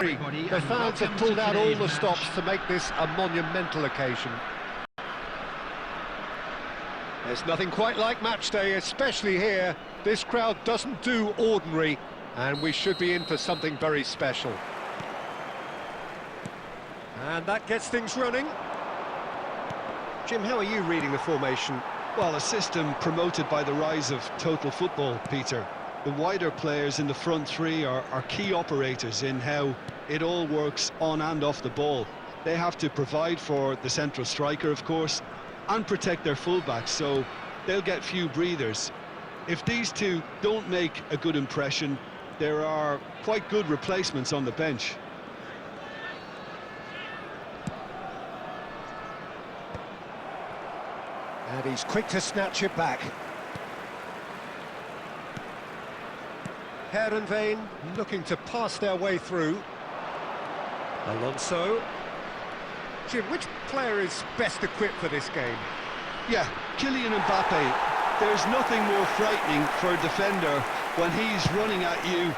The fans have pulled out all the stops to make this a monumental occasion. There's nothing quite like match day, especially here. This crowd doesn't do ordinary, and we should be in for something very special. And that gets things running. Jim, how are you reading the formation? Well, a system promoted by the rise of total football, Peter. The wider players in the front three are key operators in how it all works on and off the ball. They have to provide for the central striker, of course, and protect their fullbacks, so they'll get few breathers. If these two don't make a good impression, there are quite good replacements on the bench. And he's quick to snatch it back. Heerenveen looking to pass their way through. Alonso. Jim, which player is best equipped for this game? Yeah, Kylian Mbappe. There's nothing more frightening for a defender when he's running at you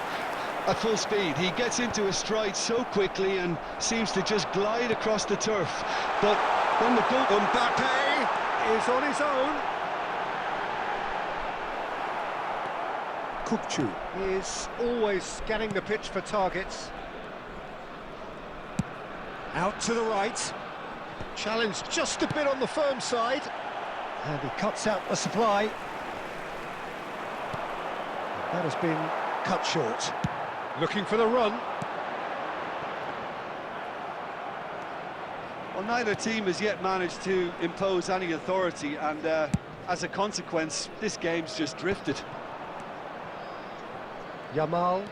at full speed. He gets into a stride so quickly and seems to just glide across the turf. But when the goal... Mbappe is on his own. Kokcu is always scanning the pitch for targets. Out to the right. Challenged just a bit on the firm side. And he cuts out the supply. That has been cut short. Looking for the run. Well, neither team has yet managed to impose any authority, and as a consequence, this game's just drifted. Yamal.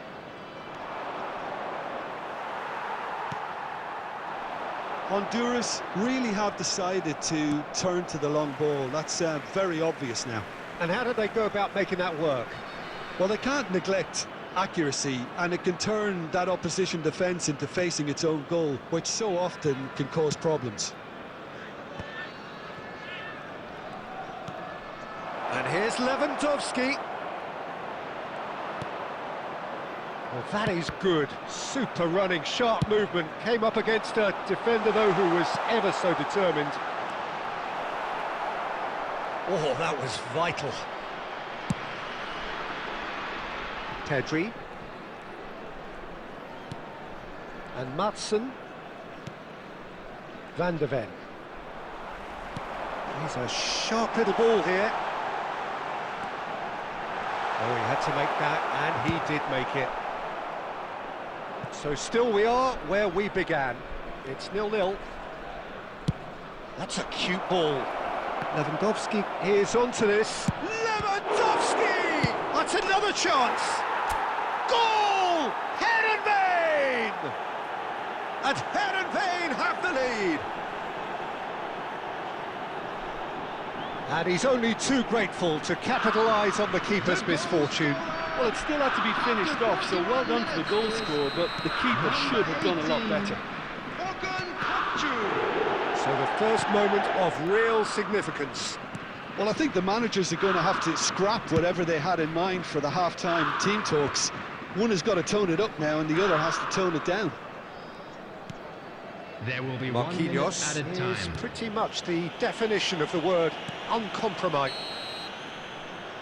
Honduras really have decided to turn to the long ball. That's very obvious now. And how did they go about making that work? Well, they can't neglect accuracy, and it can turn that opposition defence into facing its own goal, which so often can cause problems. And here's Lewandowski. Well, that is good. Super running, sharp movement. Came up against a defender, though, who was ever so determined. Oh, that was vital. Pedri. And Madsen. Van de Ven. He's a sharp little ball here. Oh, he had to make that, and he did make it. So still we are where we began. It's 0-0. That's a cute ball. Lewandowski is onto this. Lewandowski! That's another chance! Goal! Heerenveen! And Heerenveen have the lead. And he's only too grateful to capitalise on the keeper's misfortune. Well, it still had to be finished off, so well done to the goal scorer, but the keeper should have done a lot better. So the first moment of real significance. Well, I think the managers are going to have to scrap whatever they had in mind for the half-time team talks. One has got to tone it up now, and the other has to tone it down. There will be 1 minute Marquinhos added time. is pretty much the definition of the word uncompromised.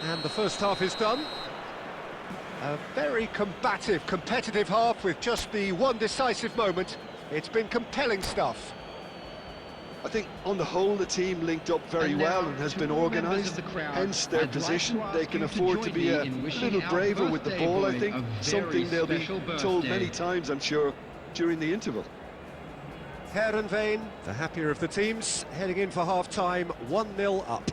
And the first half is done. A very combative, competitive half with just the one decisive moment. It's been compelling stuff. I think on the whole the team linked up very well and has been organised, hence their position. They can afford to be a little braver with the ball, I think, something they'll be told many times, I'm sure, during the interval. Heerenveen, the happier of the teams, heading in for half-time, 1-0 up.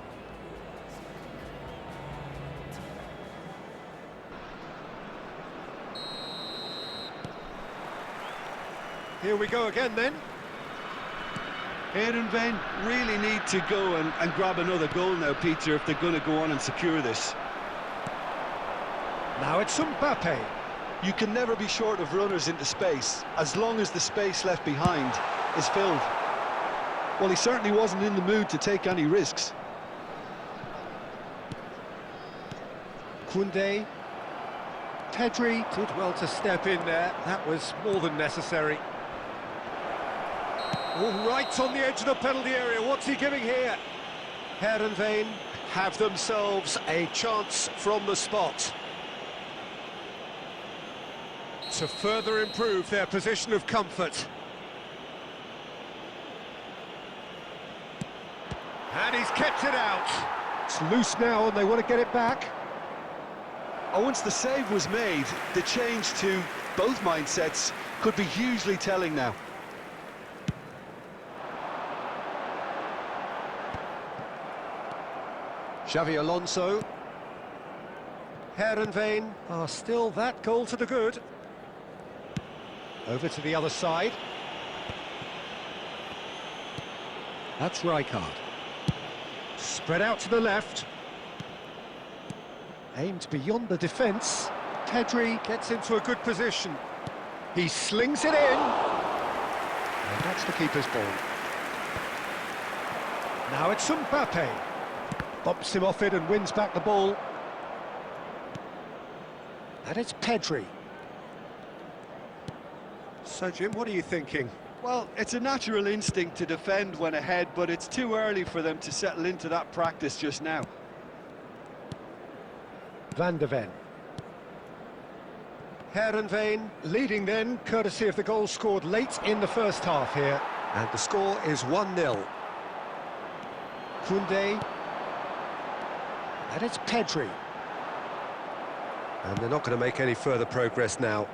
Here we go again then. Heerenveen really need to go and grab another goal now, Peter, if they're going to go on and secure this. Now it's Mbappe. You can never be short of runners into space, as long as the space left behind is filled. Well, he certainly wasn't in the mood to take any risks. Koundé. Pedri did well to step in there. That was more than necessary. Oh, right on the edge of the penalty area. What's he giving here? Heerenveen have themselves a chance from the spot to further improve their position of comfort. And he's kept it out. It's loose now and they want to get it back. Oh, once the save was made, the change to both mindsets could be hugely telling now. Xavi Alonso. Heerenveen are still that goal to the good. Over to the other side. That's Rijkaard. Spread out to the left. Aimed beyond the defence. Pedri gets into a good position. He slings it in. And that's the keeper's ball. Now it's Mbappe. Bumps him off it and wins back the ball. And it's Pedri. So, Jim, what are you thinking? Well, it's a natural instinct to defend when ahead, but it's too early for them to settle into that practice just now. Van de Ven. Heerenveen leading then, courtesy of the goal scored late in the first half here. And the score is 1-0. Koundé. And it's Pedri. And they're not going to make any further progress now.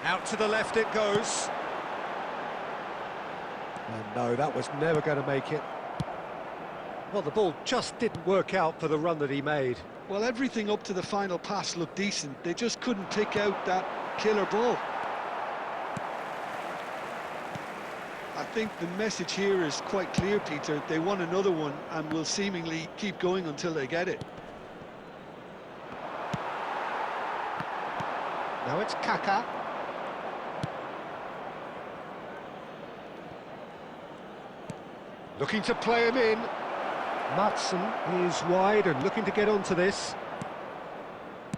Out to the left it goes. And no, that was never going to make it. Well, the ball just didn't work out for the run that he made. Well, everything up to the final pass looked decent. They just couldn't pick out that killer ball. I think the message here is quite clear, Peter. They want another one and will seemingly keep going until they get it. Now it's Kaká. Looking to play him in. Macth is wide and looking to get onto this.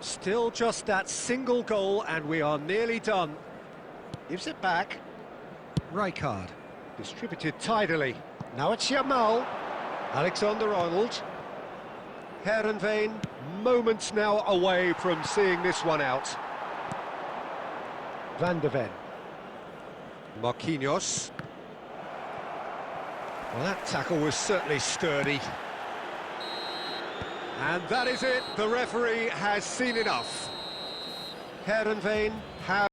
Still just that single goal and we are nearly done. Gives it back. Rijkaard. Distributed tidily. Now it's Yamal. Alexander-Arnold. Heerenveen moments now away from seeing this one out. Van de Ven. Marquinhos. Well, that tackle was certainly sturdy. And that is it. The referee has seen enough. Heerenveen have